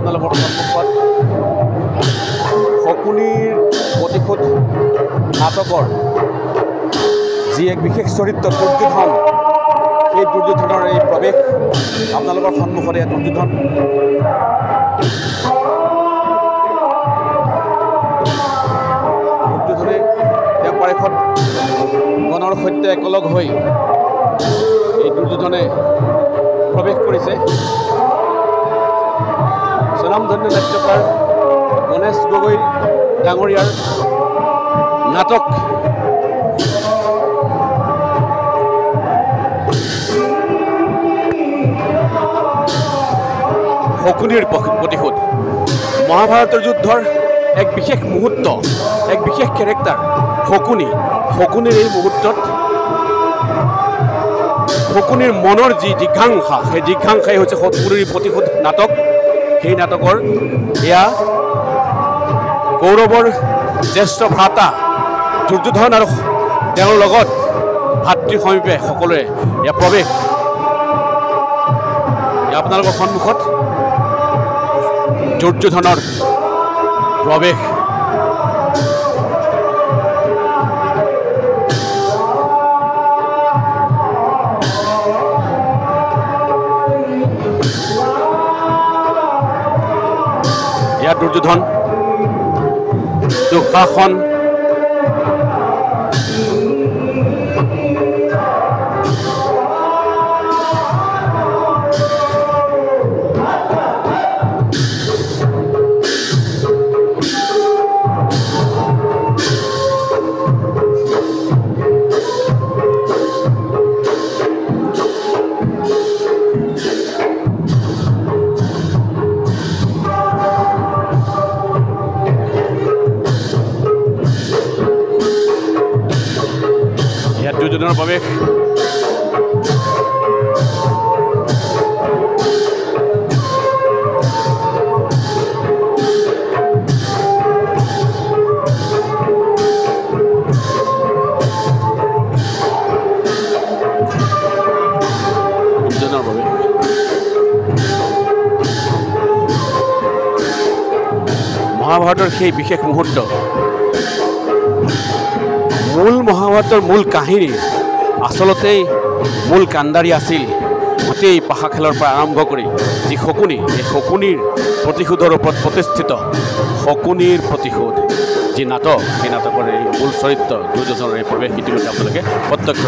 আপোনালোকৰ সন্মুখত শকুনিৰ প্ৰতিশোধ নাটকৰ যি এক বিশেষ চৰিত্ৰ দুৰ্যোধন, সেই দুৰ্যোধনৰ এই প্ৰৱেশ আপোনালোকৰ সন্মুখত। এয়া দুৰ্যোধন তেওঁ পাৰিষদ গণৰ সৈতে একেলগ হৈ এই দুৰ্যোধনে প্ৰৱেশ কৰিছে। স্বনামধন্য নাট্যকাৰ গণেশ গগৈ ডাঙৰীয়াৰ নাটক শকুনিৰ প্ৰতিশোধ মহাভাৰতৰ যুদ্ধৰ এক বিশেষ মুহূৰ্ত, এক বিশেষ কেৰেক্টাৰ শকুনিৰ এই মুহূৰ্তত শকুনিৰ মনৰ যি জিঘাংসা, সেই জিঘাংসাই হৈছে শকুনিৰ প্ৰতিশোধ নাটক। সেই নাটকৰ এয়া কৌৰৱৰ জ্যেষ্ঠ ভ্ৰাতা দুৰ্যোধন আৰু তেওঁৰ লগত ভাতৃ সমীপে সকলোৱে এয়া প্ৰৱেশ। আপোনালোকৰ সন্মুখত দুৰ্যোধনৰ প্ৰৱেশ। ইয়াত দুৰ্যোধন দুঃশাসন দুৰ্যোধনৰ প্ৰৱেশ। মহাভাৰতৰ সেই বিশেষ মুহূৰ্ত, মহাভাৰতৰ মূল কাহিনী আচলতেই মূল কাণ্ডাৰী আছিল গোটেই পাশা খেলৰ পৰা আৰম্ভ কৰি যি শকুনি, এই শকুনিৰ প্ৰতিশোধৰ ওপৰত প্ৰতিষ্ঠিত শকুনিৰ প্ৰতিশোধ যি নাটক, সেই নাটকৰ এই মূল চৰিত্ৰ দুৰ্যোধনৰ এই প্ৰৱেশ ইতিমধ্যে আপোনালোকে প্ৰত্যক্ষ